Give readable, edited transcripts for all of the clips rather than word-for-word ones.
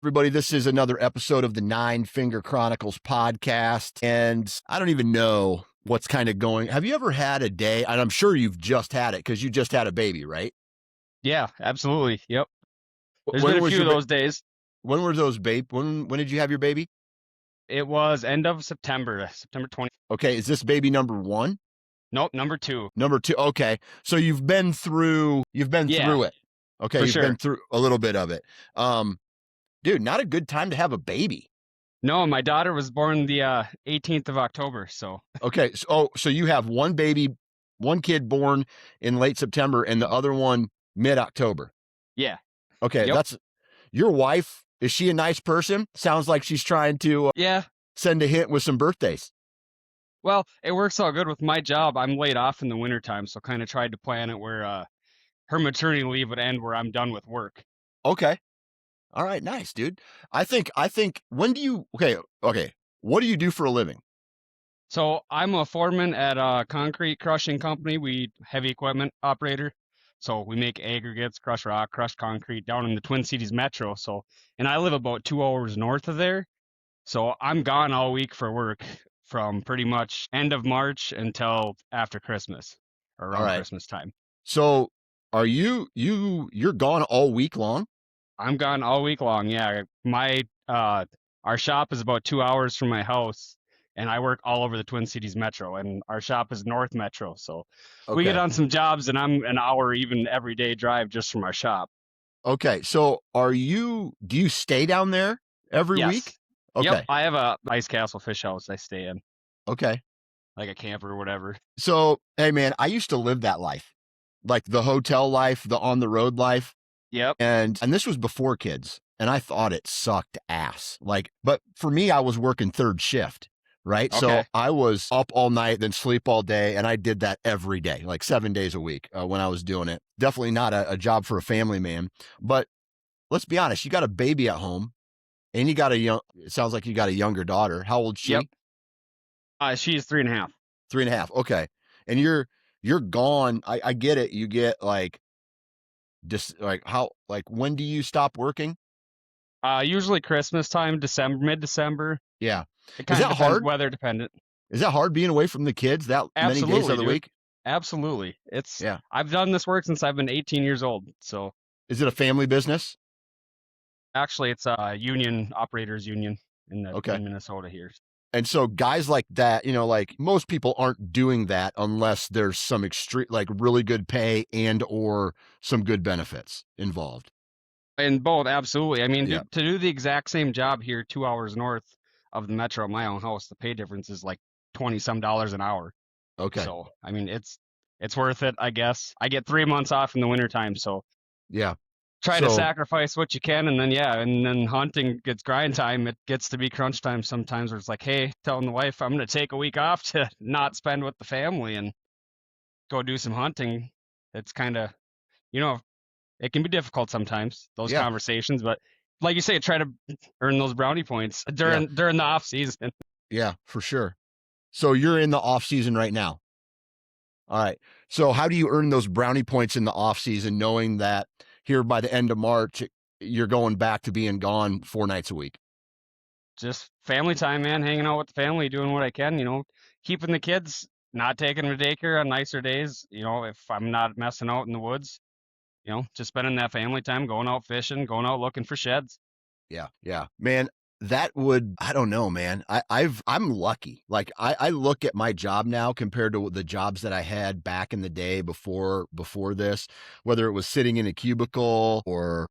Everybody, this is another episode of the Nine Finger Chronicles podcast. And I don't even know what's kind of going. Have you ever had a day? And I'm sure you've just had it because you just had a baby, right? Yeah, absolutely. Yep. There's When been a was few your of those days. when were those babe? When did you have your baby? It was end of September, September 20. Okay, is this baby number one? Nope, number two. Number two. Okay. So you've been through Yeah, it. Okay, for you've been sure. through a little bit of it. Dude, not a good time to have a baby. No, my daughter was born the 18th of October, so Okay. So you have one baby, one kid born in late September and the other one mid-October. yeah. Okay, Yep. that's your wife. Is she a nice person? Sounds like she's trying to Yeah. send a hint with some birthdays. Well, it works out good with my job. I'm laid off in the wintertime, so kind of tried to plan it where her maternity leave would end where I'm done with work. Okay. All right, nice, dude. I think when do you okay. What do you do for a living? So I'm a foreman at a concrete crushing company. We heavy equipment operator. So we make aggregates, crush rock, crush concrete down in the Twin Cities metro. So, and I live about 2 hours north of there. So I'm gone all week for work from pretty much end of March until after Christmas or All around right. Christmas time. So are you're gone all week long? I'm gone all week long. Yeah. Our shop is about 2 hours from my house and I work all over the Twin Cities metro and our shop is North Metro. So we get Okay. on some jobs and I'm an hour even every day drive just from our shop. Okay. So do you stay down there every week? Yes. Yep. Okay. I have a Ice Castle fish house I stay in, Okay. like a camper or whatever. So, hey man, I used to live that life. Like the hotel life, the on the road life. Yep. And this was before kids. And I thought it sucked ass. Like, but for me, I was working third shift, right? So Okay. I was up all night, then sleep all day. And I did that every day, like 7 days a week when I was doing it. Definitely not a job for a family man. But let's be honest, you got a baby at home and it sounds like you got a younger daughter. How old's Yep. she? She is 3.5. 3.5. Okay. And you're gone. I get it. You get like, just like when do you stop working? Usually Christmas time, December, mid-December. Yeah. It Is kind of that depends, hard? weather dependent. Is that hard being away from the kids that many days Absolutely, of the dude. week? Absolutely. Yeah. I've done this work since I've been 18 years old. So Is it a family business? actually, it's a union operators union Okay. in Minnesota here. And so guys like that, like most people aren't doing that unless there's some extreme, like really good pay and or some good benefits involved. And both, absolutely. I mean, Yeah. to do the exact same job here, 2 hours north of the metro of my own house, the pay difference is like 20 some dollars an hour. Okay. So I mean, it's worth it, I guess. I get 3 months off in the wintertime, so Yeah. try to So sacrifice what you can, and then hunting gets grind time. It gets to be crunch time sometimes, where it's like, hey, telling the wife I'm going to take a week off to not spend with the family and go do some hunting. It's kind of, you know, it can be difficult sometimes, those yeah. conversations, but like you say, try to earn those brownie points Yeah. during the off season. Yeah, for sure. So you're in the off season right now. All right. So how do you earn those brownie points in the off season, knowing that here by the end of March, you're going back to being gone 4 nights a week? Just family time, man, hanging out with the family, doing what I can, keeping the kids, not taking them to daycare on nicer days, if I'm not messing out in the woods, just spending that family time, going out fishing, going out looking for sheds. Yeah. Yeah, man. I don't know, man. I'm lucky. Like I look at my job now compared to the jobs that I had back in the day before this, whether it was sitting in a cubicle or,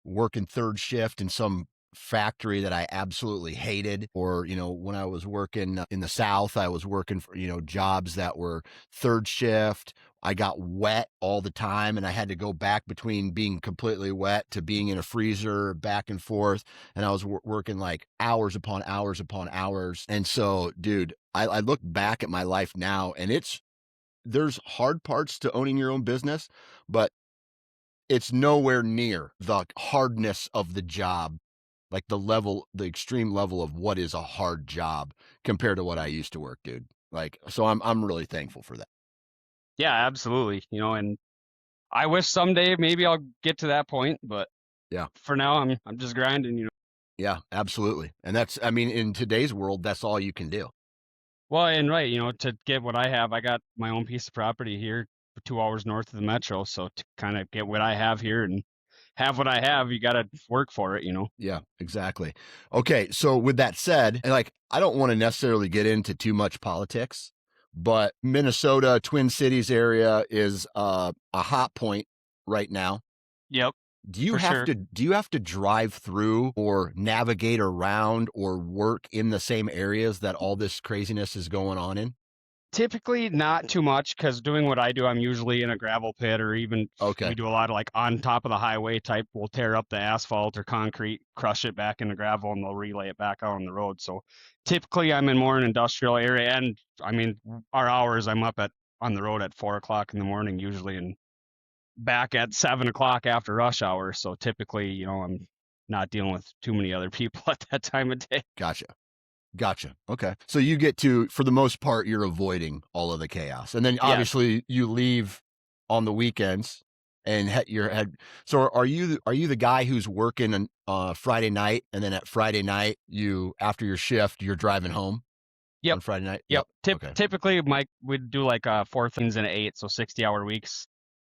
working third shift in some factory that I absolutely hated. Or, when I was working in the South, I was working for, jobs that were third shift. I got wet all the time and I had to go back between being completely wet to being in a freezer back and forth. And I was working like hours upon hours upon hours. And so, dude, I look back at my life now and there's hard parts to owning your own business, but it's nowhere near the hardness of the job, like the extreme level of what is a hard job compared to what I used to work, dude. Like, so I'm really thankful for that. Yeah, absolutely. And I wish someday maybe I'll get to that point, but Yeah. for now, I'm just grinding, you know. Yeah, absolutely. And that's, I mean, in today's world, that's all you can do. Well, and right, you know, to get what I have, I got my own piece of property here, 2 hours north of the metro. So to kind of get what I have here and have what I have, you got to work for it, you know. Yeah, exactly. Okay, so with that said, and like I don't want to necessarily get into too much politics, but Minnesota, Twin Cities area is a hot point right now. Yep, Do you for have sure. to drive through or navigate around or work in the same areas that all this craziness is going on in? Typically not too much because doing what I do, I'm usually in a gravel pit or even we Okay. do a lot of like on top of the highway type. We'll tear up the asphalt or concrete, crush it back into gravel, and they'll relay it back out on the road. So typically I'm in more an industrial area. And I mean, our hours, I'm up at on the road at 4 o'clock in the morning usually and back at 7 o'clock after rush hour. So typically, you know, I'm not dealing with too many other people at that time of day. Gotcha. Gotcha. Okay. So you get to, for the most part, you're avoiding all of the chaos. And then Yes. obviously you leave on the weekends and your head. So are you the guy who's working on Friday night and then at Friday night you after your shift you're driving home Yep. on Friday night? Yep. Yep. Okay. Typically, Mike would do like 4 things in 8, so 60-hour weeks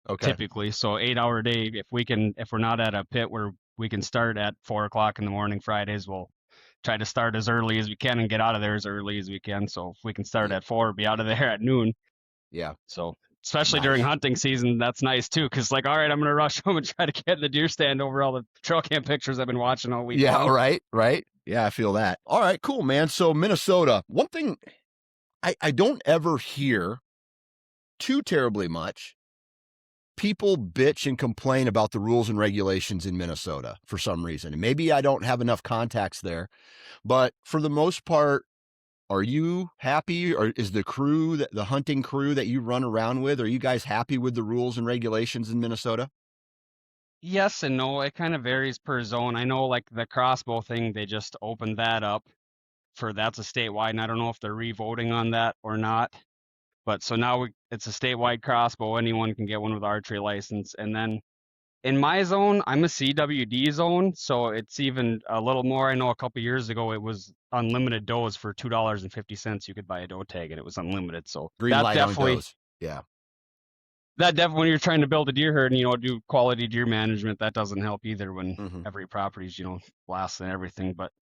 Okay. typically. So 8 hour day. If we're not at a pit where we can start at 4 o'clock in the morning Fridays, we'll try to start as early as we can and get out of there as early as we can. So if we can start Yeah. at 4, be out of there at noon. Yeah. So especially during Nice. hunting season, that's nice too. Cause like, all right, I'm gonna rush home and try to get in the deer stand over all the trail cam pictures I've been watching all week Yeah. long. Right. Right. Yeah. I feel that. All right. Cool, man. So Minnesota, one thing I don't ever hear too terribly much people bitch and complain about the rules and regulations in Minnesota for some reason. And maybe I don't have enough contacts there, but for the most part, are you happy or is the crew that the hunting crew that you run around with, are you guys happy with the rules and regulations in Minnesota? Yes and no. It kind of varies per zone. I know like the crossbow thing, they just opened that up for that's a statewide, and I don't know if they're re-voting on that or not. But so now it's a statewide crossbow. Anyone can get one with archery license. And then in my zone, I'm a CWD zone, so it's even a little more. I know a couple years ago it was unlimited does for $2.50. You could buy a doe tag and it was unlimited. So Green light on does. Yeah. when you're trying to build a deer herd and do quality deer management, that doesn't help either when Hmm. every property's blasting everything. But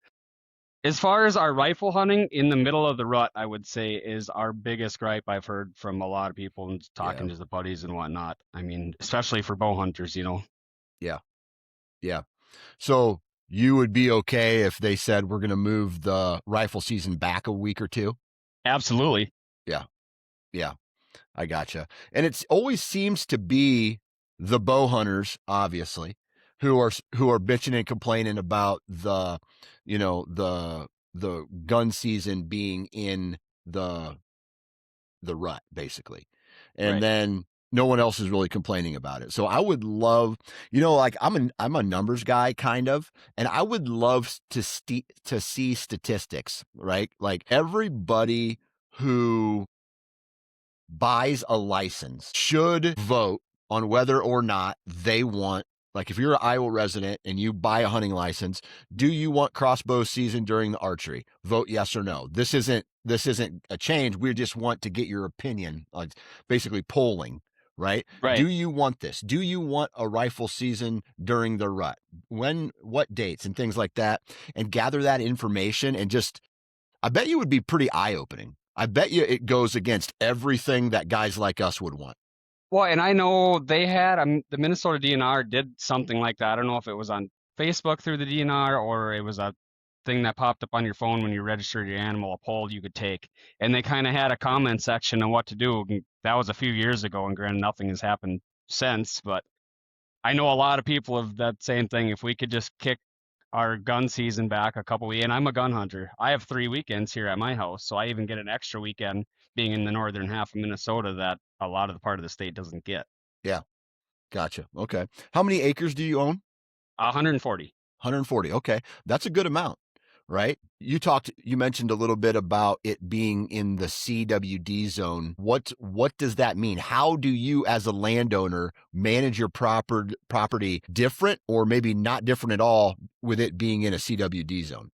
as far as our rifle hunting in the middle of the rut, I would say is our biggest gripe I've heard from a lot of people and Yeah. talking to the buddies and whatnot. I mean, especially for bow hunters. Yeah. Yeah. So you would be okay if they said we're going to move the rifle season back a week or two? Absolutely. Yeah. Yeah. I gotcha. And it's always seems to be the bow hunters, obviously, who are bitching and complaining about the gun season being in the the rut, basically. And Right. then no one else is really complaining about it. So I would love, like I'm a numbers guy kind of, and I would love to see statistics, right? Like everybody who buys a license should vote on whether or not they want, like if you're an Iowa resident and you buy a hunting license, do you want crossbow season during the archery? Vote yes or no. This isn't a change. We just want to get your opinion, like basically polling, right? Do Right. you want this? Do you want a rifle season during the rut? What dates and things like that, and gather that information and just I bet you would be pretty eye opening. I bet you it goes against everything that guys like us would want. Well, and I know they had the Minnesota DNR did something like that. I don't know if it was on Facebook through the DNR or it was a thing that popped up on your phone when you registered your animal, a poll you could take. And they kind of had a comment section on what to do. And that was a few years ago, and granted, nothing has happened since. But I know a lot of people have that same thing. If we could just kick our gun season back a couple weeks, and I'm a gun hunter. I have 3 weekends here at my house, so I even get an extra weekend being in the northern half of Minnesota that a lot of the part of the state doesn't get. Yeah, gotcha. Okay. How many acres do you own? 140. 140. Okay. That's a good amount, right? You mentioned a little bit about it being in the CWD zone. What does that mean? How do you as a landowner manage your property different or maybe not different at all with it being in a CWD zone?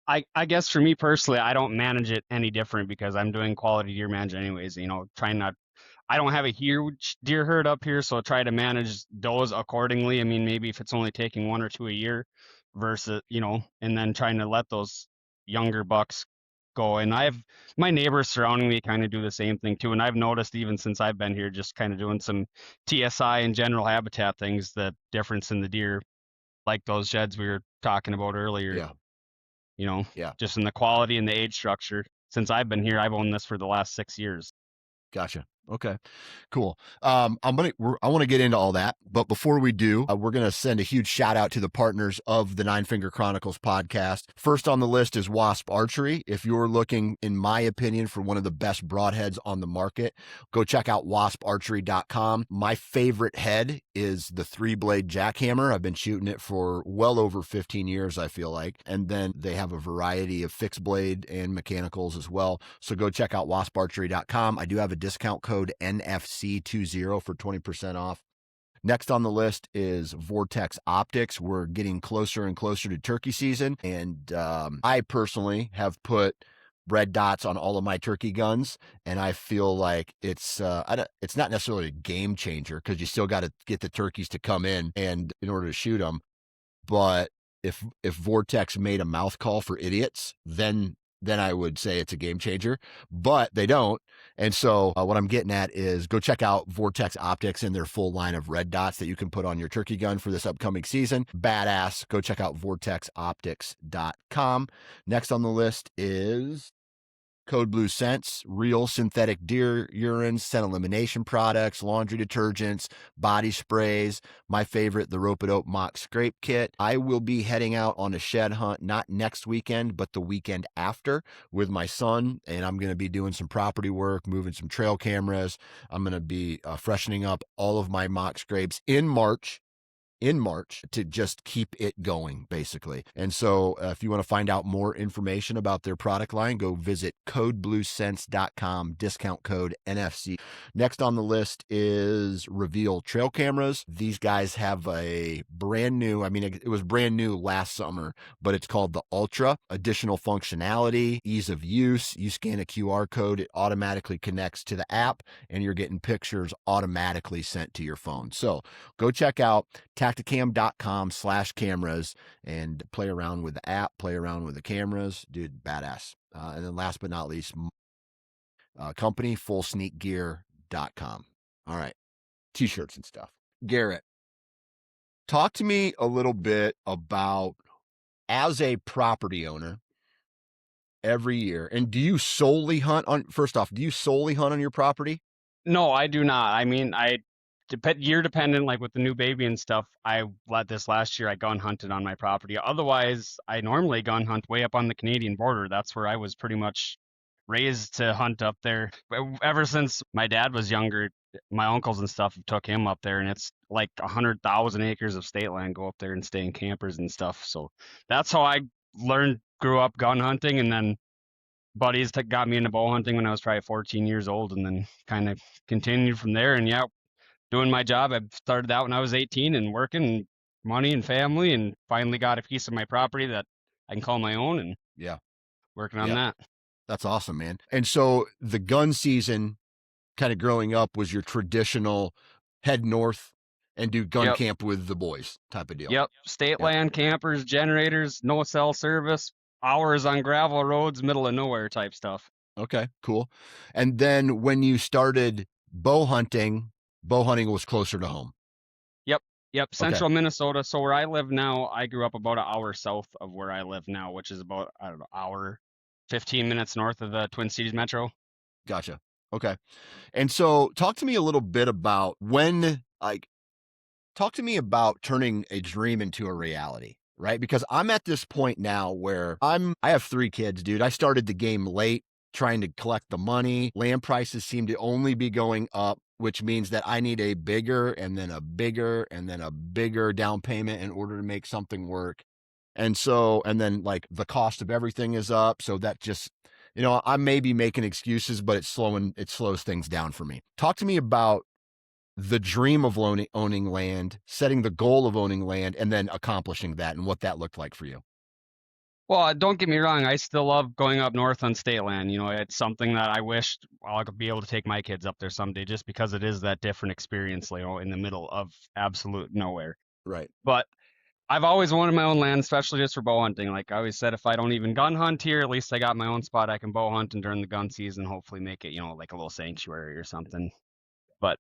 I guess for me personally, I don't manage it any different because I'm doing quality deer management anyways, trying not I don't have a huge deer herd up here, so I try to manage those accordingly. I mean, maybe if it's only taking one or two a year versus, and then trying to let those younger bucks go. And my neighbors surrounding me kind of do the same thing too. And I've noticed even since I've been here, just kind of doing some TSI and general habitat things, the difference in the deer, like those sheds we were talking about earlier, Yeah. you know, Yeah. just in the quality and the age structure. Since I've been here, I've owned this for the last 6 years. Gotcha. Okay. Cool. I want to get into all that, but before we do, we're gonna send a huge shout out to the partners of the Nine Finger Chronicles podcast. First on the list is Wasp Archery. If you're looking, in my opinion, for one of the best broadheads on the market, go check out wasparchery.com. My favorite head is the 3-blade jackhammer. I've been shooting it for well over 15 years, I feel like, and then they have a variety of fixed blade and mechanicals as well. So go check out wasparchery.com. I do have a discount code NFC20 for 20% off. Next on the list is Vortex Optics. We're getting closer and closer to turkey season, and I personally have put red dots on all of my turkey guns, and I feel like it's not necessarily a game changer because you still got to get the turkeys to come in order to shoot them. But if Vortex made a mouth call for idiots, then I would say it's a game changer, but they don't. And so what I'm getting at is go check out Vortex Optics and their full line of red dots that you can put on your turkey gun for this upcoming season. Badass. Go check out vortexoptics.com. Next on the list is Code Blue Scents, real synthetic deer urine, scent elimination products, laundry detergents, body sprays. My favorite, the Rope-A-Dope Mock Scrape Kit. I will be heading out on a shed hunt, not next weekend, but the weekend after with my son, and I'm going to be doing some property work, moving some trail cameras. I'm going to be freshening up all of my mock scrapes in March to just keep it going, basically. And so if you want to find out more information about their product line, go visit codebluesense.com, discount code NFC. Next on the list is Reveal Trail Cameras. These guys have a brand new, it was brand new last summer, but it's called the Ultra. Additional functionality, ease of use. You scan a QR code, it automatically connects to the app, and you're getting pictures automatically sent to your phone. So go check out tacticam.com/cameras and play around with the app, play around with the cameras. Dude, badass. And then last but not least, company fullsneakgear.com. All right. T-shirts and stuff. Garrett, talk to me a little bit about, as a property owner every year, and do you solely hunt on, first off, do you solely hunt on your property? No, I do not. I mean, year dependent, like with the new baby and stuff. I let this last year. I gun hunted on my property. Otherwise, I normally gun hunt way up on the Canadian border. That's where I was pretty much raised to hunt up there. Ever since my dad was younger, my uncles and stuff took him up there, and it's like 100,000 acres of state land. Go up there and stay in campers and stuff. So that's how I grew up gun hunting, and then buddies got me into bow hunting when I was probably 14 years old, and then kind of continued from there. And yeah, doing my job. I started out when I was 18 and working money and family, and finally got a piece of my property that I can call my own, and Yeah. working on Yeah. that. That's awesome, man. And so the gun season kind of growing up was your traditional head north and do gun Yep. camp with the boys type of deal. Yep. State Yep. land campers, generators, no cell service, hours on gravel roads, middle of nowhere type stuff. Okay, cool. And then when you started bow hunting was closer to home. Yep. Yep. Okay, Central Minnesota. So where I live now, I grew up about an hour south of where I live now, which is about, I don't know, hour, 15 minutes north of the Twin Cities Metro. gotcha. Okay. And so talk to me a little bit about talk to me about turning a dream into a reality, right? Because I'm at this point now where I have 3 kids, dude. I started the game late trying to collect the money. Land prices seem to only be going up, which means that I need a bigger and then a bigger and then a bigger down payment in order to make something work. And so, and then like the cost of everything is up. So that just, I may be making excuses, but it slows things down for me. Talk to me about the dream of owning land, setting the goal of owning land, and then accomplishing that and what that looked like for you. Well, don't get me wrong. I still love going up north on state land. It's something that I wished I could be able to take my kids up there someday, just because it is that different experience, in the middle of absolute nowhere. Right. But I've always wanted my own land, especially just for bow hunting. Like I always said, if I don't even gun hunt here, at least I got my own spot I can bow hunt and during the gun season, hopefully make it, like a little sanctuary or something. But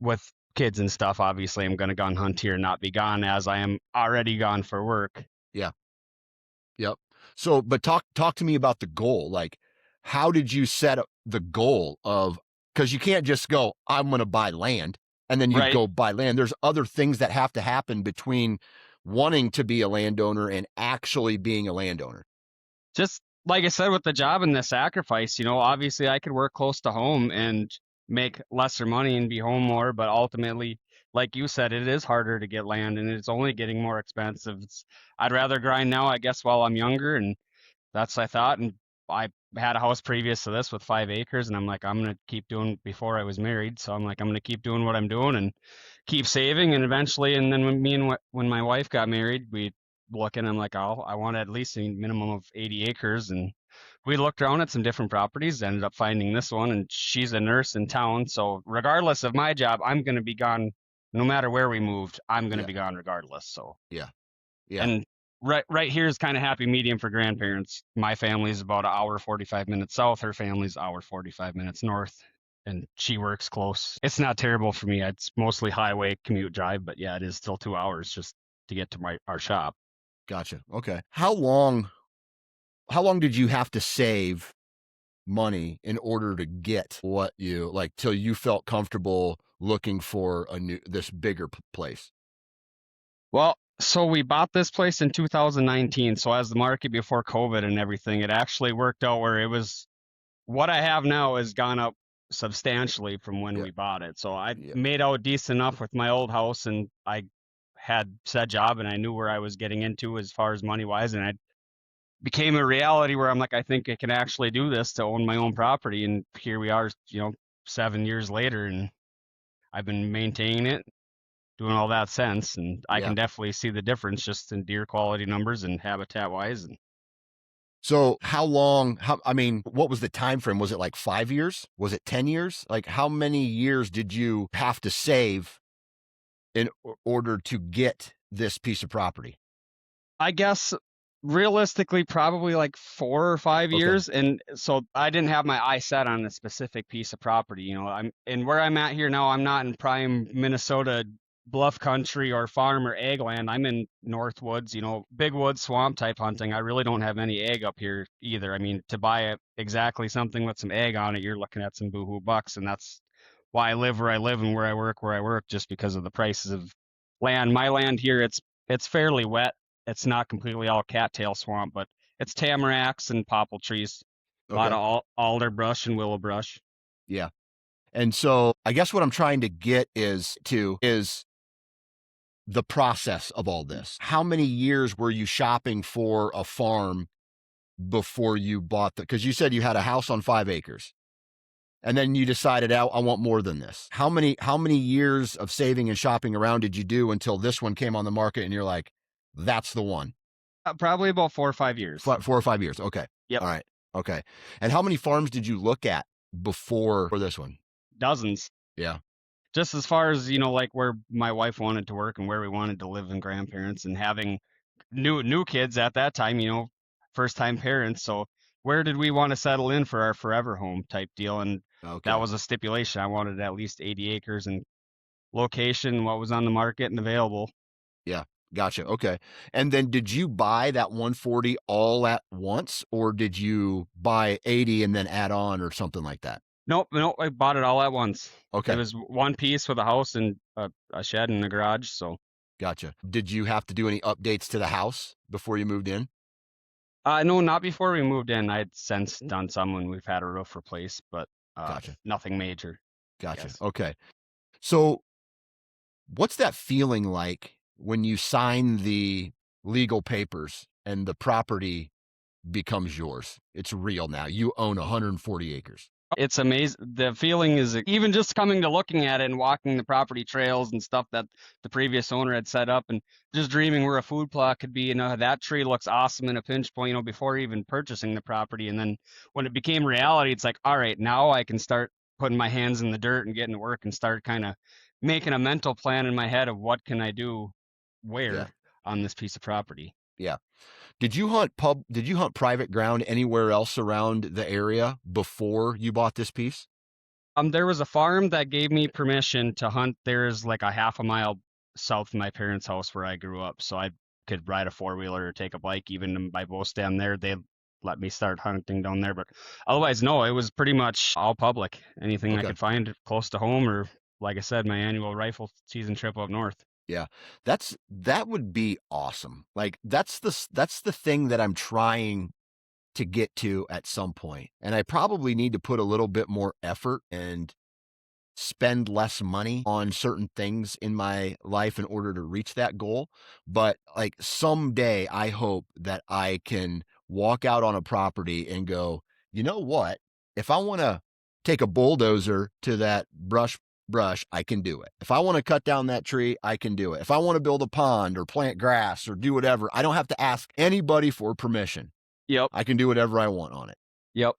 with kids and stuff, obviously I'm going to gun hunt here, not be gone as I am already gone for work. Yeah. Yep. So, but talk to me about the goal. Like, how did you set up the goal of, because you can't just go, I'm going to buy land, and then you Right. go buy land. There's other things that have to happen between wanting to be a landowner and actually being a landowner. Just like I said with the job and the sacrifice, obviously I could work close to home and make lesser money and be home more, but ultimately, like you said, it is harder to get land and it's only getting more expensive. I'd rather grind now, I guess, while I'm younger, and that's what I thought. And I had a house previous to this with 5 acres, and I'm like, I'm gonna keep doing before I was married. So I'm like, I'm gonna keep doing what I'm doing and keep saving, and eventually, and then when my wife got married, we looking. I'm like, I want at least a minimum of 80 acres, and we looked around at some different properties. Ended up finding this one, and she's a nurse in town. So regardless of my job, I'm gonna be gone. No matter where we moved, I'm gonna Yeah. be gone regardless. So Yeah. Yeah. and right here is kind of happy medium for grandparents. My family's about an hour 45 minutes south. Her family's hour 45 minutes north, and she works close. It's not terrible for me. It's mostly highway commute drive, but yeah, it is still 2 hours just to get to our shop. Gotcha. Okay. How long did you have to save money in order to get what you like till you felt comfortable looking for this bigger place? Well, so we bought this place in 2019. So as the market before COVID and everything, it actually worked out where it was what I have now has gone up substantially from when Yeah. we bought it. So I Yeah. made out decent enough with my old house, and I had said job and I knew where I was getting into as far as money wise, and it became a reality where I'm like, I think I can actually do this to own my own property. And here we are, 7 years later, and I've been maintaining it, doing all that since, and I Yeah. can definitely see the difference just in deer quality numbers and habitat wise. And So how long, I mean, what was the time frame? Was it like 5 years? Was it 10 years? Like how many years did you have to save in order to get this piece of property? I guess realistically, probably like 4 or 5 Okay. years. And so I didn't have my eye set on a specific piece of property. I'm and where I'm at here now, I'm not in prime Minnesota bluff country or farm or ag land. I'm in North Woods, big woods, swamp type hunting. I really don't have any ag up here either. I mean, to buy exactly something with some ag on it, you're looking at some boohoo bucks. And that's why I live where I live and where I work, just because of the prices of land. My land here, it's fairly wet. It's not completely all cattail swamp, but it's tamaracks and popple trees, a lot Okay. of alder brush and willow brush. Yeah. And so I guess what I'm trying to get is the process of all this. How many years were you shopping for a farm before you bought because you said you had a house on 5 acres and then you decided out I want more than this. How many years of saving and shopping around did you do until this one came on the market and you're like, that's the one? Probably about 4 or 5 years. 4 or 5 years. Okay. Yep, All right. Okay. And how many farms did you look at before for this one? dozens. Yeah. Just as far as like where my wife wanted to work and where we wanted to live and grandparents and having new kids at that time, first time parents. So where did we want to settle in for our forever home type deal? And that Okay. was a stipulation. I wanted at least 80 acres and location, what was on the market and available. Yeah. Gotcha. Okay. And then did you buy that 140 all at once or did you buy 80 and then add on or something like that? Nope, nope. I bought it all at once. It Okay. was one piece with a house and a shed and a garage. So, Gotcha. Did you have to do any updates to the house before you moved in? no, not before we moved in. I'd since done some when we've had a roof replaced, but Gotcha. nothing major, I Gotcha. guess. Okay. So, what's that feeling like when you sign the legal papers and the property becomes yours. It's real now. You own 140 acres. It's amazing. The feeling is even just coming to looking at it and walking the property trails and stuff that the previous owner had set up and just dreaming where a food plot could be. That tree looks awesome in a pinch point, before even purchasing the property. And then when it became reality, it's like, all right, now I can start putting my hands in the dirt and getting to work and start kind of making a mental plan in my head of what can I do Yeah. where on this piece of property. Yeah. Did you hunt private ground anywhere else around the area before you bought this piece? There was a farm that gave me permission to hunt. There's like a half a mile south of my parents' house where I grew up, so I could ride a four-wheeler or take a bike. Even by both down there, they let me start hunting down there. But otherwise, no, it was pretty much all public. Anything I Okay. could find close to home, or like I said, my annual rifle season trip up north. Yeah. That would be awesome. Like that's the thing that I'm trying to get to at some point. And I probably need to put a little bit more effort and spend less money on certain things in my life in order to reach that goal. But like someday, I hope that I can walk out on a property and go, you know what? If I want to take a bulldozer to that brush, I can do it. If I want to cut down that tree, I can do it. If I want to build a pond or plant grass or do whatever, I don't have to ask anybody for permission. Yep, I can do whatever I want on it. yep.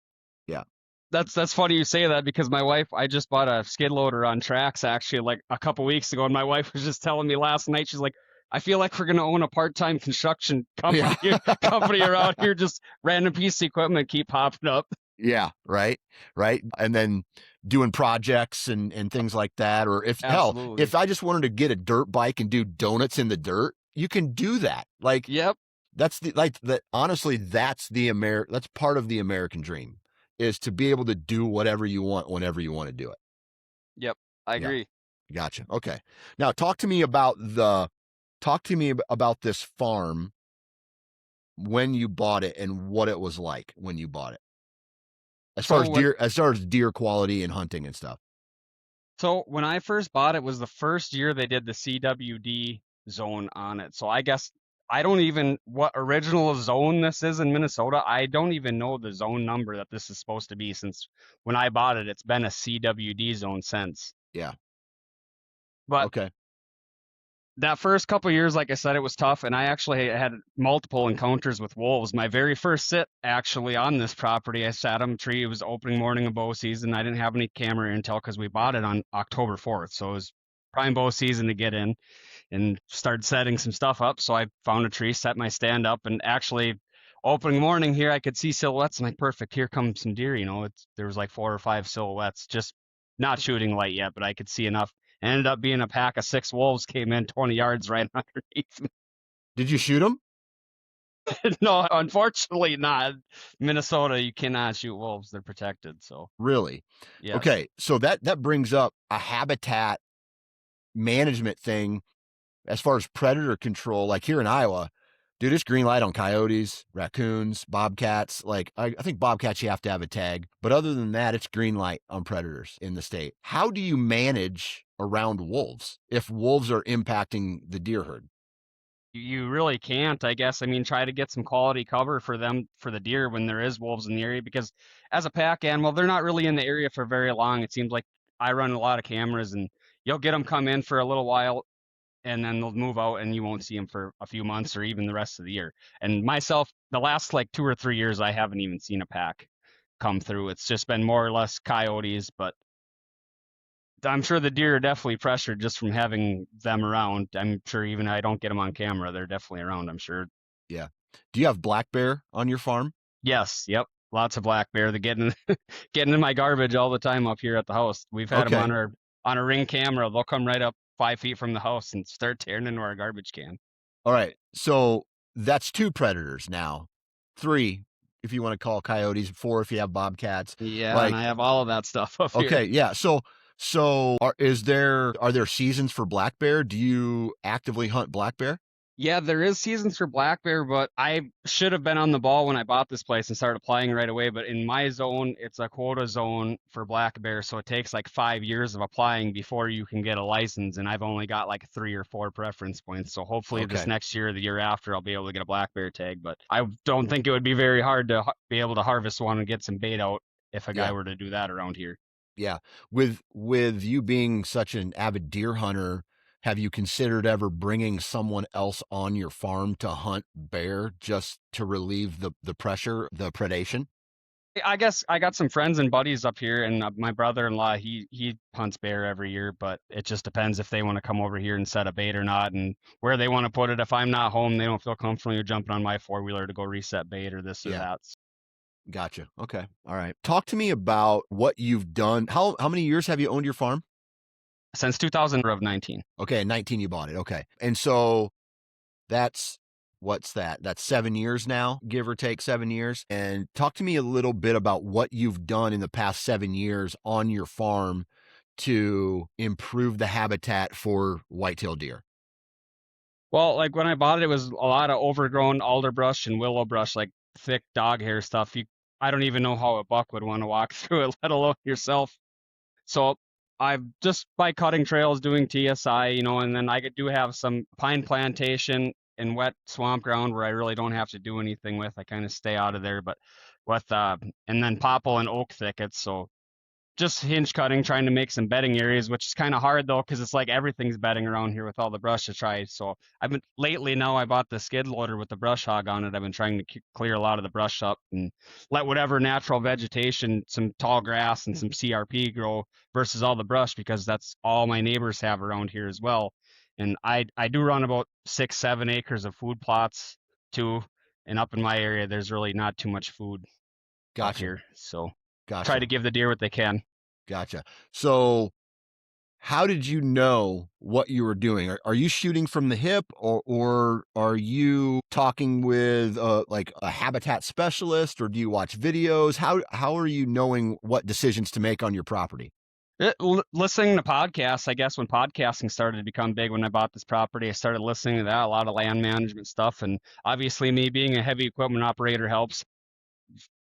Yeah. That's funny you say that because my wife, I just bought a skid loader on tracks actually like a couple weeks ago, and my wife was just telling me last night, she's like, I feel like we're gonna own a part-time construction Yeah. company around here, just random piece of equipment keep popping up. Yeah, right, right. And then doing projects and things like that. Or if hell, Absolutely. if I just wanted to get a dirt bike and do donuts in the dirt, you can do that. Like Yep, that's the like that honestly, that's part of the American dream is to be able to do whatever you want whenever you want to do it. yep. I Yeah. agree. Gotcha. Okay. Now talk to me about this farm when you bought it and what it was like when you bought it. So when As far as deer quality and hunting and stuff. so when I first bought it was the first year they did the CWD zone on it. So I guess I don't even what original zone this is in Minnesota. I don't even know the zone number that this is supposed to be since when I bought it, it's been a CWD zone since. Yeah. But Okay. that first couple years, like I said, it was tough, and I actually had multiple encounters with wolves. My very first sit actually on this property, I sat on a tree. It was opening morning of bow season. I didn't have any camera intel because we bought it on October 4th, so it was prime bow season to get in and start setting some stuff up. So I found a tree, set my stand up, and actually opening morning here, I could see silhouettes. I'm like, perfect. Here comes some deer. There was like 4 or 5 silhouettes, just not shooting light yet, but I could see enough. Ended up being a pack of 6 wolves came in 20 yards right underneath me. Did you shoot them? No, unfortunately not. Minnesota, you cannot shoot wolves. They're protected. So Really? yes. Okay. So that brings up a habitat management thing as far as predator control. Like here in Iowa, dude, it's green light on coyotes, raccoons, bobcats. Like I think bobcats you have to have a tag, but other than that, it's green light on predators in the state. How do you manage around wolves if wolves are impacting the deer herd? You really can't, I guess. I mean, try to get some quality cover for them for the deer when there is wolves in the area because as a pack animal, they're not really in the area for very long. It seems like I run a lot of cameras and you'll get them come in for a little while and then they'll move out and you won't see them for a few months or even the rest of the year. And myself, the last like 2 or 3 years, I haven't even seen a pack come through. It's just been more or less coyotes, but I'm sure the deer are definitely pressured just from having them around. I'm sure even I don't get them on camera, they're definitely around, I'm sure. Yeah. Do you have black bear on your farm? Yes, yep. Lots of black bear. They're getting getting in my garbage all the time up here at the house. We've had them Okay. on a ring camera. They'll come right up 5 feet from the house and start tearing into our garbage can. All right. So that's two predators now. Three, if you want to call coyotes, four if you have bobcats. Yeah, and Like, I have all of that stuff up okay, here. yeah. So are there seasons for black bear? Do you actively hunt black bear? Yeah, there is seasons for black bear, but I should have been on the ball when I bought this place and started applying right away. But in my zone, it's a quota zone for black bear, so it takes like 5 years of applying before you can get a license. And I've only got like 3 or 4 preference points. So hopefully this Okay. next year, or the year after, I'll be able to get a black bear tag. But I don't think it would be very hard to be able to harvest one and get some bait out if a guy Yeah. were to do that around here. Yeah. With you being such an avid deer hunter, have you considered ever bringing someone else on your farm to hunt bear just to relieve the pressure, the predation? I guess I got some friends and buddies up here, and my brother-in-law, he hunts bear every year, but it just depends if they want to come over here and set a bait or not, and where they want to put it. If I'm not home, they don't feel comfortable jumping on my four-wheeler to go reset bait or this or Yeah. that. Gotcha. Okay. All right. Talk to me about what you've done. How many years have you owned your farm? Since 2019. Okay, 19 you bought it. Okay. And so that's what's that? That's 7 years now, give or take 7 years. And talk to me a little bit about what you've done in the past 7 years on your farm to improve the habitat for whitetail deer. Well, like when I bought it, it was a lot of overgrown alder brush and willow brush, like thick dog hair stuff. I don't even know how a buck would want to walk through it, let alone yourself. So I've just by cutting trails, doing TSI, and then I do have some pine plantation and wet swamp ground where I really don't have to do anything with. I kind of stay out of there, but with and then popple and oak thickets. So just hinge cutting, trying to make some bedding areas, which is kind of hard though, because it's like everything's bedding around here with all the brush to try. So I've been lately now I bought the skid loader with the brush hog on it. I've been trying to clear a lot of the brush up and let whatever natural vegetation, some tall grass and some CRP grow versus all the brush because that's all my neighbors have around here as well. And I do run about 6, 7 acres of food plots too. And up in my area, there's really not too much food up Gotcha. here. So try Gotcha. to give the deer what they can. Gotcha. So how did you know what you were doing? Are you shooting from the hip, or are you talking with like a habitat specialist, or do you watch videos? How are you knowing what decisions to make on your property? Listening to podcasts, I guess when podcasting started to become big when I bought this property, I started listening to that, a lot of land management stuff. And obviously, me being a heavy equipment operator helps.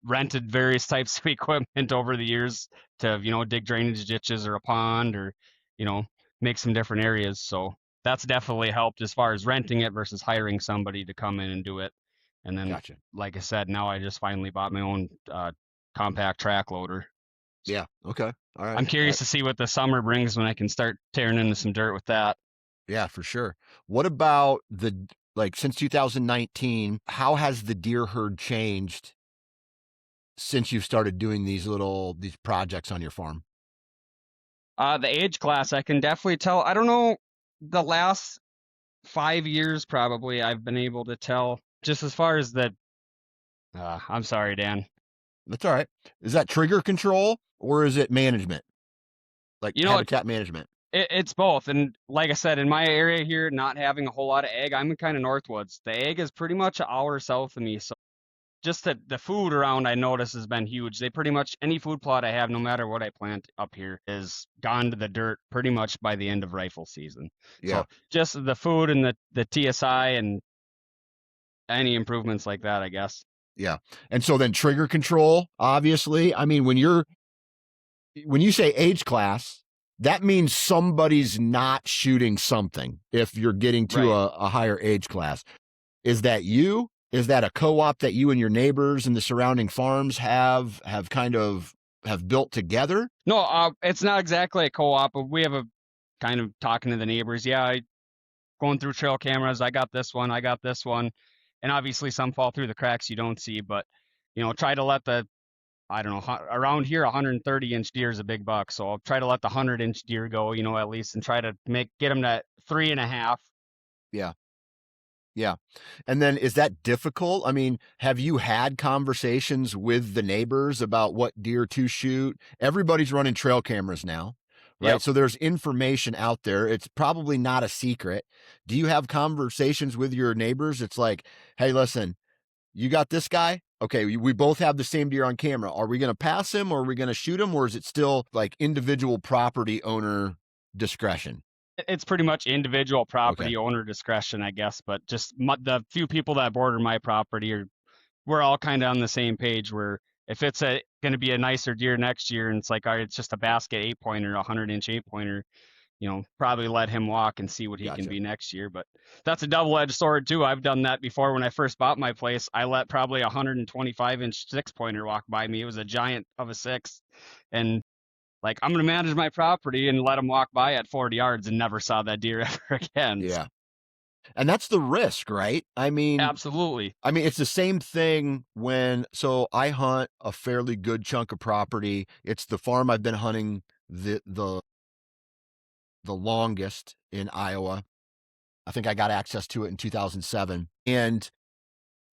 Rented various types of equipment over the years to, dig drainage ditches or a pond or, you know, make some different areas. So that's definitely helped as far as renting it versus hiring somebody to come in and do it. And then, Gotcha. like I said, now I just finally bought my own compact track loader. Yeah. Okay. All right. I'm All curious right. to see what the summer brings when I can start tearing into some dirt with that. Yeah, for sure. What about like since 2019, how has the deer herd changed since you've started doing these projects on your farm? The age class, I can definitely tell. I don't know, the last 5 years probably I've been able to tell just as far as the. I'm sorry, Dan. That's all right. Is that trigger control or is it management? Like You know, habitat management? it's both. And like I said, in my area here, not having a whole lot of egg, I'm in kind of Northwoods. The egg is pretty much an hour south of me. So just the food around I notice has been huge. They pretty much any food plot I have, no matter what I plant up here, is gone to the dirt pretty much by the end of rifle season. Yeah. So just the food and the TSI and any improvements like that, I guess. Yeah. And so then trigger control, obviously. I mean, when you say age class, that means somebody's not shooting something if you're getting to Right. a higher age class. Is that you? Is that a co-op that you and your neighbors and the surrounding farms have kind of have built together? No, it's not exactly a co-op, but we have a kind of talking to the neighbors. Yeah, going through trail cameras. I got this one. I got this one, and obviously some fall through the cracks you don't see. But try to let the I don't know around here 130-inch deer is a big buck, so I'll try to let the 100-inch deer go. At least and try to get them to 3.5. Yeah. Yeah. And then is that difficult? I mean, have you had conversations with the neighbors about what deer to shoot? Everybody's running trail cameras now, right? Yep. So there's information out there. It's probably not a secret. Do you have conversations with your neighbors? It's like, hey, listen, you got this guy? Okay, we both have the same deer on camera. Are we going to pass him or are we going to shoot him? Or is it still like individual property owner discretion? It's pretty much individual Okay, property owner discretion, I guess. But just the few people that border my property are we're all kind of on the same page. Where if it's a going to be a nicer deer next year, and it's like, all right, it's just a basket 8 pointer, a 100-inch 8 pointer, probably let him walk and see what he can gotcha. be next year. But that's a double-edged sword too. I've done that before. When I first bought my place, I let probably a 125-inch 6 pointer walk by me. It was a giant of a six, and like I'm gonna manage my property and let him walk by at 40 yards and never saw that deer ever again. Yeah. And that's the risk, right? Absolutely. It's the same thing when so I hunt a fairly good chunk of property. It's the farm I've been hunting the longest in Iowa. I think I got access to it in 2007. And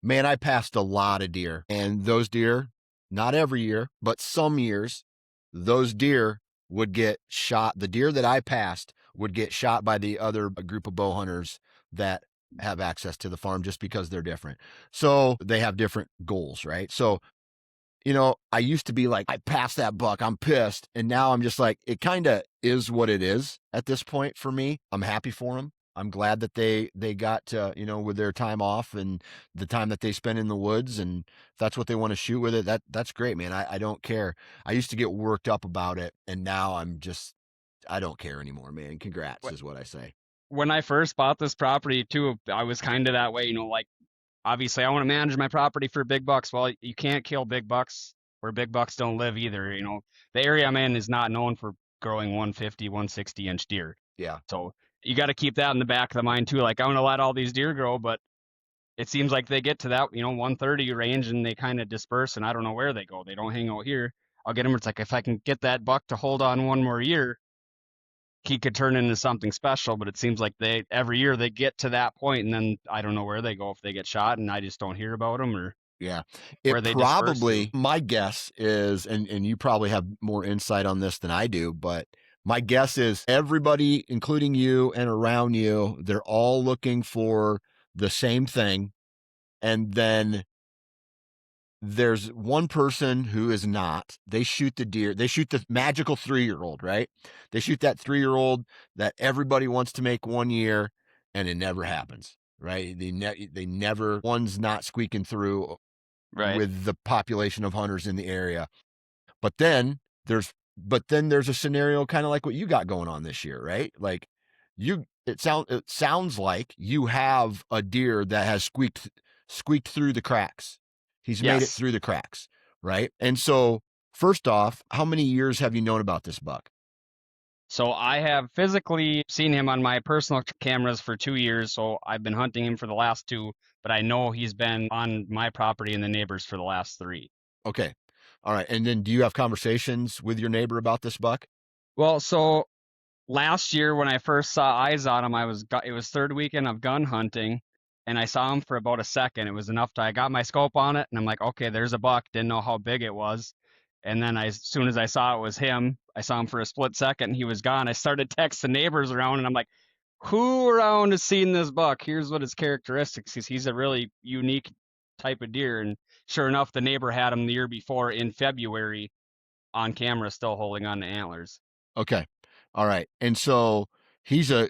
man, I passed a lot of deer. And those deer, not every year, but some years, those deer would get shot. The deer that I passed would get shot by the other group of bow hunters that have access to the farm just because they're different. So they have different goals, right? So I used to be like, I passed that buck, I'm pissed. And now I'm just like, it kind of is what it is at this point for me. I'm happy for them. I'm glad that they got to, with their time off and the time that they spend in the woods, and if that's what they want to shoot with it, that's great, man. I don't care. I used to get worked up about it, and now I don't care anymore, man. Congrats is what I say. When I first bought this property too, I was kind of that way, like obviously I want to manage my property for big bucks. Well, you can't kill big bucks where big bucks don't live either. The area I'm in is not known for growing 150, 160-inch deer. Yeah. So you got to keep that in the back of the mind too. Like I want to let all these deer grow, but it seems like they get to that, 130 range and they kind of disperse and I don't know where they go. They don't hang out here. I'll get them. It's like if I can get that buck to hold on one more year, he could turn into something special. But it seems like they every year they get to that point and then I don't know where they go if they get shot and I just don't hear about them or Yeah. where It they disperse to. probably, my guess is, and you probably have more insight on this than I do, but my guess is everybody, including you and around you, they're all looking for the same thing. And then there's one person who is not. They shoot the deer, they shoot the magical 3-year-old, right? They shoot that 3-year-old that everybody wants to make 1 year, and it never happens, right? They never, one's not squeaking through Right. with the population of hunters in the area. But then there's a scenario kind of like what you got going on this year, right? Like it sounds like you have a deer that has squeaked through the cracks. He's made it Yes. through the cracks, right? And so first off, how many years have you known about this buck? So I have physically seen him on my personal cameras for 2 years. So I've been hunting him for the last two, but I know he's been on my property and the neighbors for the last three. Okay. All right. And then do you have conversations with your neighbor about this buck? Well, so last year when I first saw eyes on him, it was third weekend of gun hunting, and I saw him for about a second. It was enough to I got my scope on it, and I'm like, okay, there's a buck. Didn't know how big it was, and then as soon as I saw it was him, I saw him for a split second, and he was gone. I started texting neighbors around, and I'm like, who around has seen this buck? Here's what his characteristics is. He's a really unique type of deer, and sure enough, the neighbor had him the year before in February on camera, still holding on to antlers. Okay. All right. And so he's a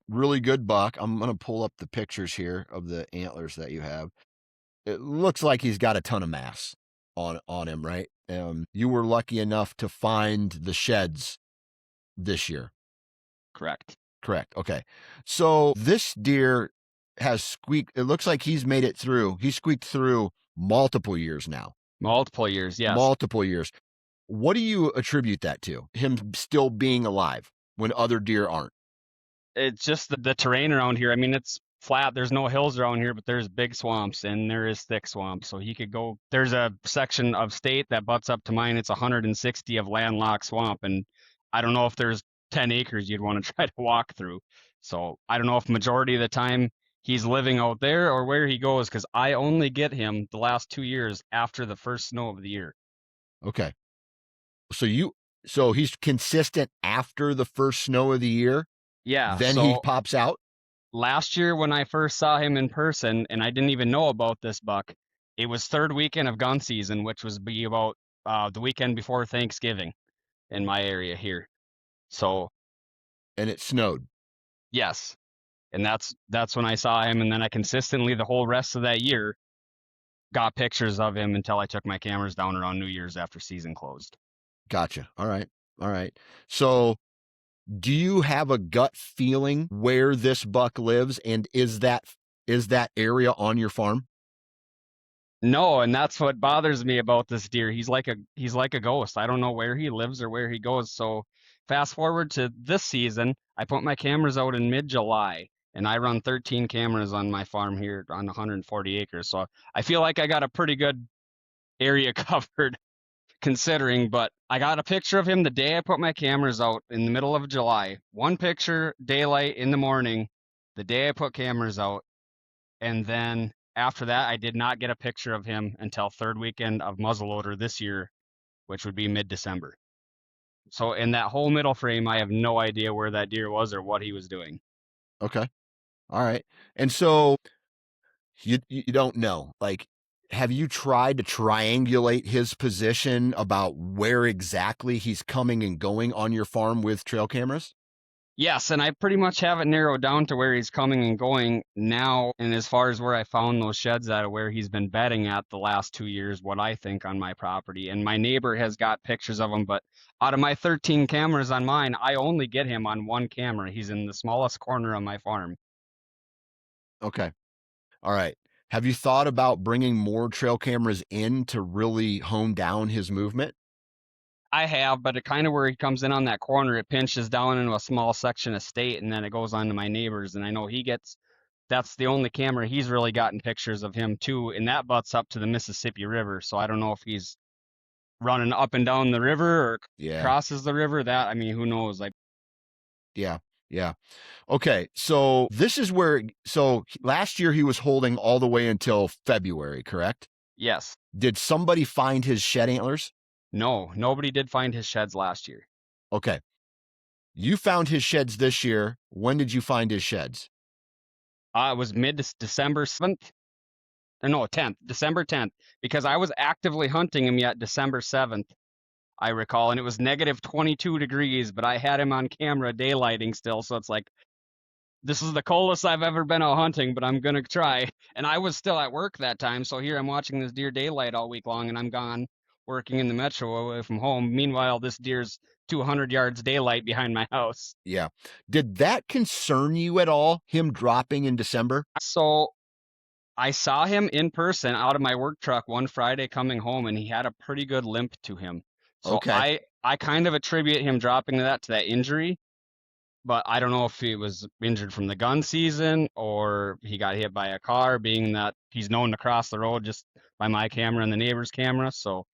really good buck. I'm going to pull up the pictures here of the antlers that you have. It looks like he's got a ton of mass on him, right? You were lucky enough to find the sheds this year. Correct. Correct. Okay. So this deer has squeaked. It looks like he's made it through. He squeaked through multiple years now. Multiple years, yes. Multiple years. What do you attribute that to? Him still being alive when other deer aren't? It's just the terrain around here. I mean, it's flat. There's no hills around here, but there's big swamps and there is thick swamps. So he could go. There's a section of state that butts up to mine. It's 160 of landlocked swamp, and I don't know if there's 10 acres you'd want to try to walk through. So I don't know if majority of the time he's living out there or where he goes, because I only get him the last 2 years after the first snow of the year. Okay. So he's consistent after the first snow of the year, Yeah. then he So pops out. last year when I first saw him in person, and I didn't even know about this buck, it was third weekend of gun season, which was be about the weekend before Thanksgiving in my area here. So And it snowed. Yes. And that's when I saw him, and then I consistently the whole rest of that year got pictures of him until I took my cameras down around New Year's after season closed. Gotcha. All right. All right. So, do you have a gut feeling where this buck lives, and is that area on your farm? No, and that's what bothers me about this deer. He's like a ghost. I don't know where he lives or where he goes. So fast forward to this season, I put my cameras out in mid-July, and I run 13 cameras on my farm here on 140 acres. So I feel like I got a pretty good area covered considering, but I got a picture of him the day I put my cameras out in the middle of July. One picture, daylight in the morning, the day I put cameras out. And then after that, I did not get a picture of him until third weekend of muzzleloader this year, which would be mid-December. So in that whole middle frame, I have no idea where that deer was or what he was doing. Okay. All right. And so you don't know. Like, have you tried to triangulate his position about where exactly he's coming and going on your farm with trail cameras? Yes, and I pretty much have it narrowed down to where he's coming and going now. And as far as where I found those sheds at, where he's been bedding at the last 2 years, what I think on my property. And my neighbor has got pictures of him, but out of my 13 cameras on mine, I only get him on one camera. He's in the smallest corner of my farm. Okay. All right. Have you thought about bringing more trail cameras in to really hone down his movement? I have, but it kind of where he comes in on that corner, it pinches down into a small section of state, and then it goes on to my neighbors. And I know that's the only camera he's really gotten pictures of him too, and that butts up to the Mississippi River. So I don't know if he's running up and down the river or Yeah. crosses the river. That, I mean, who knows? Like, Yeah. Yeah. Okay. So this is where, so last year he was holding all the way until February, correct? yes, Did somebody find his shed antlers? no, nobody did find his sheds last year. Okay. You found his sheds this year. When did you find his sheds? It was mid December 7th. Or no, 10th, December 10th, because I was actively hunting him yet December 7th. I recall, and it was negative 22 degrees, but I had him on camera daylighting still, so it's like this is the coldest I've ever been out hunting, but I'm gonna try. And I was still at work that time, so here I'm watching this deer daylight all week long, and I'm gone working in the metro away from home. Meanwhile, this deer's 200 yards daylight behind my house. Yeah. Did that concern you at all, him dropping in December? So I saw him in person out of my work truck one Friday coming home, and he had a pretty good limp to him. So Okay. I kind of attribute him dropping to that injury, but I don't know if he was injured from the gun season or he got hit by a car, being that he's known to cross the road just by my camera and the neighbor's camera. So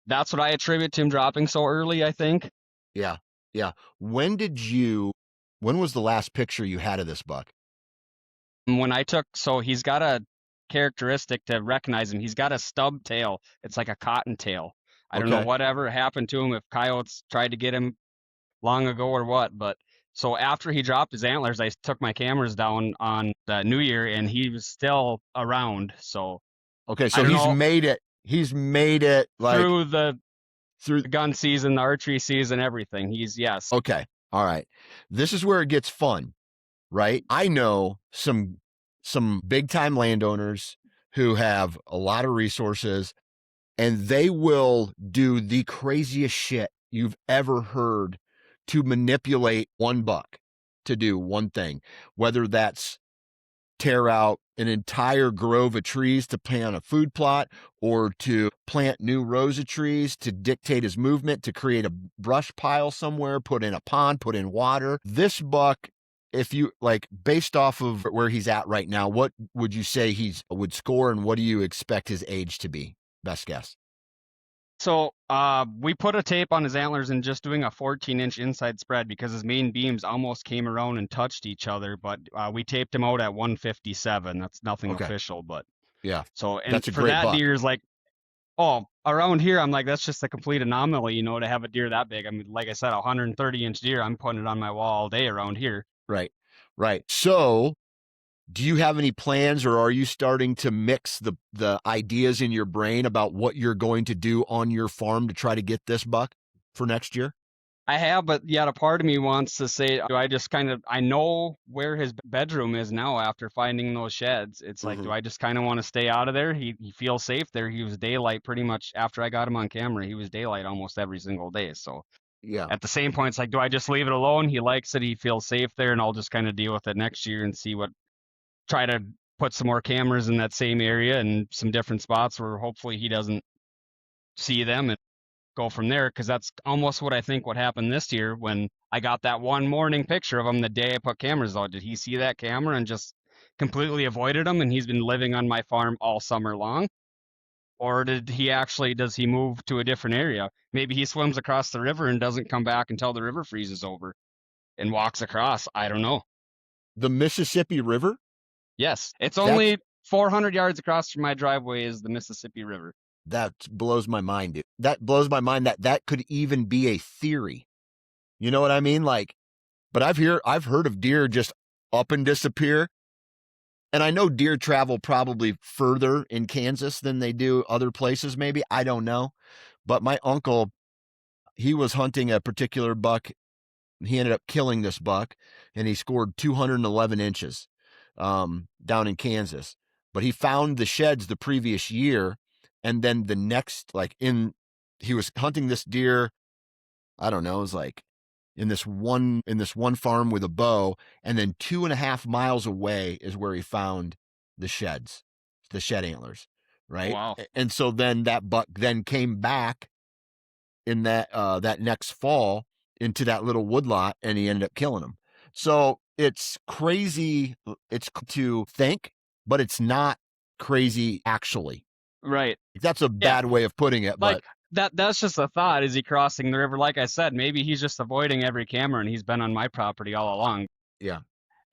that's what I attribute to him dropping so early, I think. Yeah. Yeah. When was the last picture you had of this buck? When I took, so he's got a characteristic to recognize him. He's got a stub tail. It's like a cotton tail. I don't know Okay. whatever happened to him, if coyotes tried to get him long ago or what, but so after he dropped his antlers, I took my cameras down on the New Year and he was still around. So Okay. I So don't he's know, made it. He's made it like through through. the gun season, the archery season, everything. Yes. Okay. All right. This is where it gets fun, right? I know some big time landowners who have a lot of resources, and they will do the craziest shit you've ever heard to manipulate one buck to do one thing, whether that's tear out an entire grove of trees to plant a food plot, or to plant new rows of trees to dictate his movement, to create a brush pile somewhere, put in a pond, put in water. This buck, if you like, based off of where he's at right now, what would you say he's would score, and what do you expect his age to be? Best guess. So we put a tape on his antlers and just doing a 14-inch inside spread because his main beams almost came around and touched each other, but we taped him out at 157. That's nothing Okay. official, but Yeah. so, and That's a for great that buck. deer is like, oh, around here, I'm like, that's just a complete anomaly, to have a deer that big. I mean, like I said, a 130-inch deer, I'm putting it on my wall all day around here. Right. Right. So, do you have any plans, or are you starting to mix the ideas in your brain about what you're going to do on your farm to try to get this buck for next year? I have, but yet a part of me wants to say, do I just kind of, I know where his bedroom is now after finding those sheds. It's like, do Hmm. I just kind of want to stay out of there? He feels safe there. He was daylight pretty much after I got him on camera. He was daylight almost every single day. So Yeah. at the same point, it's like, do I just leave it alone? He likes it. He feels safe there, and I'll just kind of deal with it next year and see what, try to put some more cameras in that same area and some different spots where hopefully he doesn't see them and go from there, because that's almost what I think would happen this year when I got that one morning picture of him the day I put cameras out. Did he see that camera and just completely avoided him and he's been living on my farm all summer long? Or did he actually, does he move to a different area? Maybe he swims across the river and doesn't come back until the river freezes over and walks across. I don't know. The Mississippi River? Yes, it's That's only 400 yards across from my driveway is the Mississippi River. that blows my mind, dude. That blows my mind that that could even be a theory. You know what I mean? Like, but I've heard of deer just up and disappear. And I know deer travel probably further in Kansas than they do other places, maybe. I don't know. But my uncle, he was hunting a particular buck. He ended up killing this buck, and he scored 211 inches down in Kansas. But he found the sheds the previous year, and then the next, like he was hunting this deer. I don't know, it was like in this one farm with a bow, and then 2.5 miles away is where he found the sheds, the shed antlers, right? Wow. And so then that buck then came back in that next fall into that little woodlot, and he ended up killing him. So it's crazy. It's to think, but it's not crazy actually. Right. That's a Yeah. bad way of putting it, Like but that's just a thought. Is he crossing the river? Like I said, maybe he's just avoiding every camera and he's been on my property all along. yeah,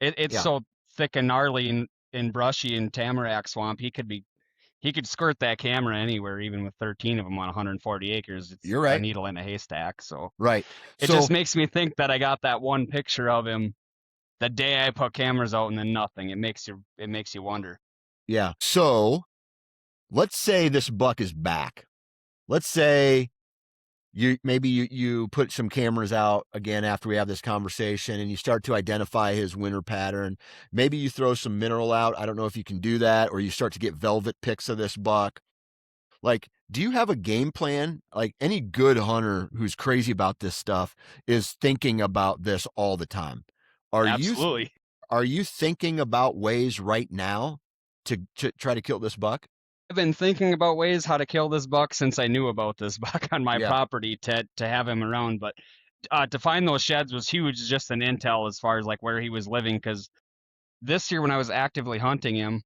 It's yeah, so thick and gnarly and brushy and tamarack swamp. He could skirt that camera anywhere, even with 13 of them on 140 acres. It's you're a right, needle in a haystack. So right. it just So makes me think that I got that one picture of him the day I put cameras out and then nothing. It makes you wonder. yeah, so let's say this buck is back. Let's say you put some cameras out again after we have this conversation, and you start to identify his winter pattern. Maybe you throw some mineral out. I don't know if you can do that, or you start to get velvet pics of this buck. Like, do you have a game plan? Like, any good hunter who's crazy about this stuff is thinking about this all the time. Are you Absolutely. are you thinking about ways right now to try to kill this buck? I've been thinking about ways how to kill this buck since I knew about this buck on my Yeah. property to have him around. But to find those sheds was huge, just an intel as far as like where he was living. Because this year when I was actively hunting him,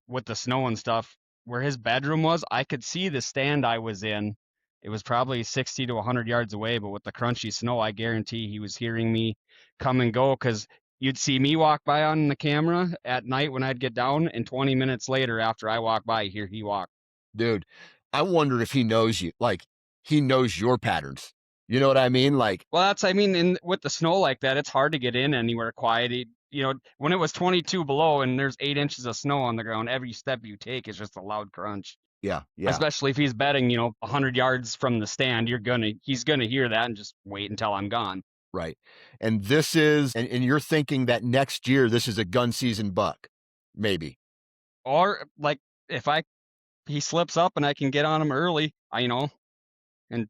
with the snow and stuff, where his bedroom was, I could see the stand I was in. It was probably 60 to 100 yards away, but with the crunchy snow, I guarantee he was hearing me come and go because you'd see me walk by on the camera at night when I'd get down, and 20 minutes later after I walk by, here he walked. Dude, I wonder if he knows you. Like, he knows your patterns. You know what I mean? Like, Well, that's, I mean, in with the snow like that, it's hard to get in anywhere quiet. You know, when it was 22 below and there's 8 inches of snow on the ground, every step you take is just a loud crunch. yeah, yeah, Especially if he's bedding, 100 yards from the stand, he's gonna hear that and just wait until I'm gone. right. And this is, and you're thinking that next year this is a gun season buck, maybe. Or like if I he slips up and I can get on him early, and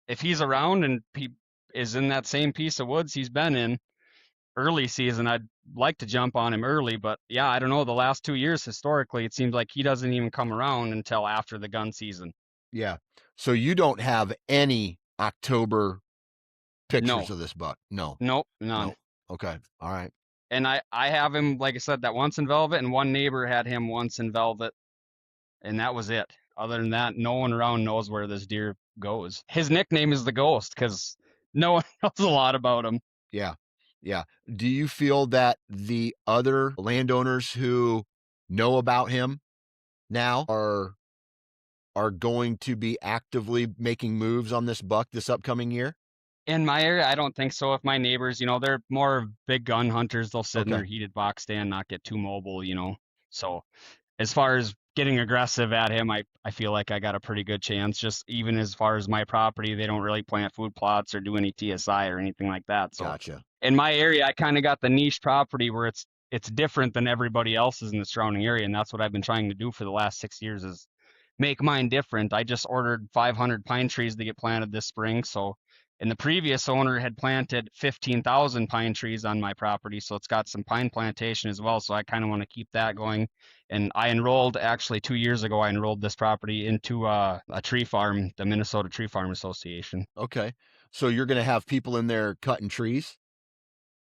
if he's around and he is in that same piece of woods he's been in early season, I'd like to jump on him early. But yeah, I don't know. The last 2 years historically, it seems like he doesn't even come around until after the gun season. Yeah. So you don't have any October pictures No, of this buck? No, nope, none. no. Okay. All right. And I have him, like I said, that once in velvet, and one neighbor had him once in velvet, and that was it. Other than that, no one around knows where this deer goes. His nickname is the Ghost because no one knows a lot about him. Yeah. Yeah. Do you feel that the other landowners who know about him now are going to be actively making moves on this buck this upcoming year? In my area, I don't think so. If my neighbors, they're more big gun hunters, they'll sit in Okay. their heated box stand, not get too mobile. So as far as getting aggressive at him, I feel like I got a pretty good chance. Just even as far as my property, they don't really plant food plots or do any TSI or anything like that. So Gotcha. in my area, I kind of got the niche property where it's different than everybody else's in the surrounding area, and that's what I've been trying to do for the last 6 years is make mine different. I just ordered 500 pine trees to get planted this spring, so and the previous owner had planted 15,000 pine trees on my property, so it's got some pine plantation as well. So I kind of want to keep that going. And I enrolled actually 2 years ago. I enrolled this property into a tree farm, the Minnesota Tree Farm Association. Okay. So you're going to have people in there cutting trees?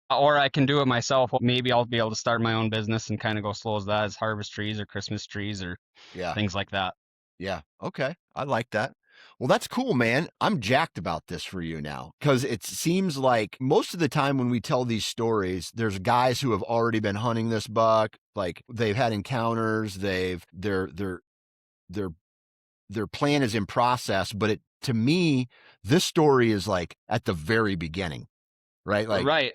Or I can do it myself. Maybe I'll be able to start my own business and kind of go slow as that, as harvest trees or Christmas trees or Yeah. things like that. Yeah. Okay. I like that. Well, that's cool, man. I'm jacked about this for you now because it seems like most of the time when we tell these stories, there's guys who have already been hunting this buck, like they've had encounters, their their plan is in process, but it to me, this story is like at the very beginning, right? Like Right.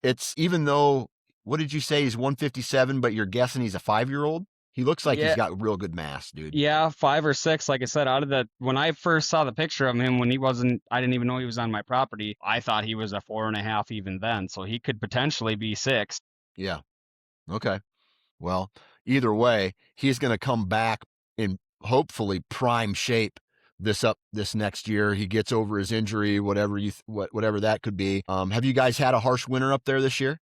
it's even though what did you say he's 157, but you're guessing he's a 5-year-old? He looks like he's Yeah. got real good mass, dude. Yeah, 5 or 6, like I said, out of the when I first saw the picture of him when he wasn't, I didn't even know he was on my property. I thought he was a 4.5 even then, so he could potentially be 6. Yeah. Okay. Well, either way, he's going to come back in hopefully prime shape this next year. He gets over his injury, whatever that could be. Have you guys had a harsh winter up there this year?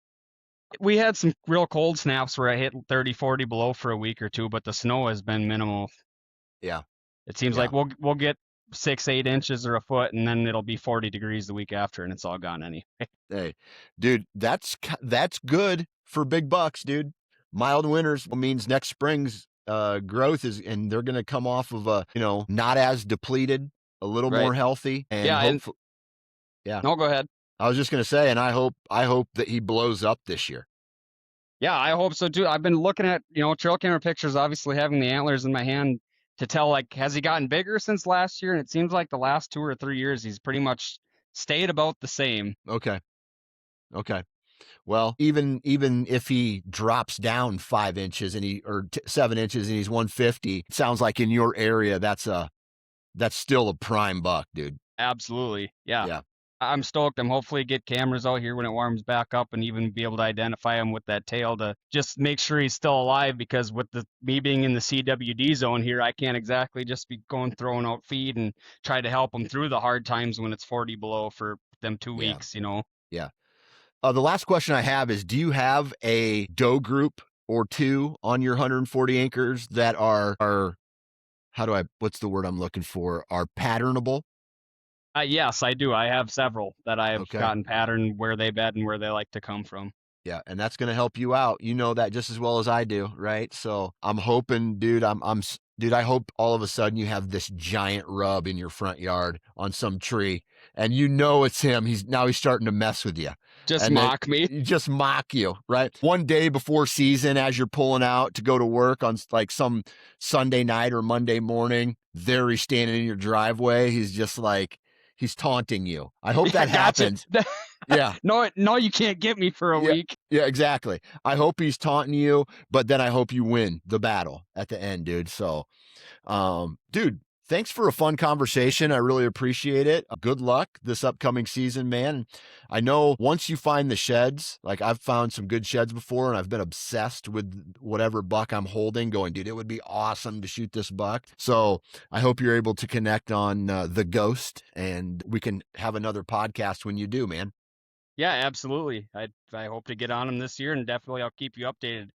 We had some real cold snaps where I hit 30, 40 below for a week or two, but the snow has been minimal. Yeah. It seems Yeah. like we'll get 6, 8 inches or a foot, and then it'll be 40 degrees the week after, and it's all gone anyway. Hey, dude, that's good for big bucks, dude. Mild winters means next spring's growth is, and they're going to come off of a, not as depleted, a little Right. more healthy, and Yeah, and hopefully, yeah. no, go ahead. I was just going to say, and I hope that he blows up this year. Yeah, I hope so too. I've been looking at, trail camera pictures, obviously having the antlers in my hand to tell, like, has he gotten bigger since last year? And it seems like the last 2 or 3 years, he's pretty much stayed about the same. Okay. Okay. Well, even if he drops down 5 inches and 7 inches and he's 150, it sounds like in your area that's still a prime buck, dude. Absolutely. Yeah. Yeah. I'm stoked. I'm hopefully get cameras out here when it warms back up and even be able to identify him with that tail to just make sure he's still alive, because with me being in the CWD zone here, I can't exactly just be going throwing out feed and try to help him through the hard times when it's 40 below for them two Yeah. weeks. Yeah. The last question I have is, do you have a doe group or two on your 140 acres that are what's the word I'm looking for? Are patternable? Yes, I do. I have several that I have Okay. gotten pattern where they bed and where they like to come from. Yeah, and that's going to help you out. You know that just as well as I do, right? So I'm hoping, dude. Dude. I hope all of a sudden you have this giant rub in your front yard on some tree, and it's him. He's starting to mess with you, Just and then mock me. just mock you, right? One day before season, as you're pulling out to go to work on like some Sunday night or Monday morning, there he's standing in your driveway. He's just like he's taunting you. I hope Yeah, that gotcha. happens. Yeah. No, you can't get me for a Yeah, week. yeah, exactly. I hope he's taunting you, but then I hope you win the battle at the end, dude. So, dude, thanks for a fun conversation. I really appreciate it. Good luck this upcoming season, man. I know once you find the sheds, like I've found some good sheds before, and I've been obsessed with whatever buck I'm holding, going, dude, it would be awesome to shoot this buck. So I hope you're able to connect on the Ghost, and we can have another podcast when you do, man. Yeah, absolutely. I hope to get on them this year, and definitely I'll keep you updated.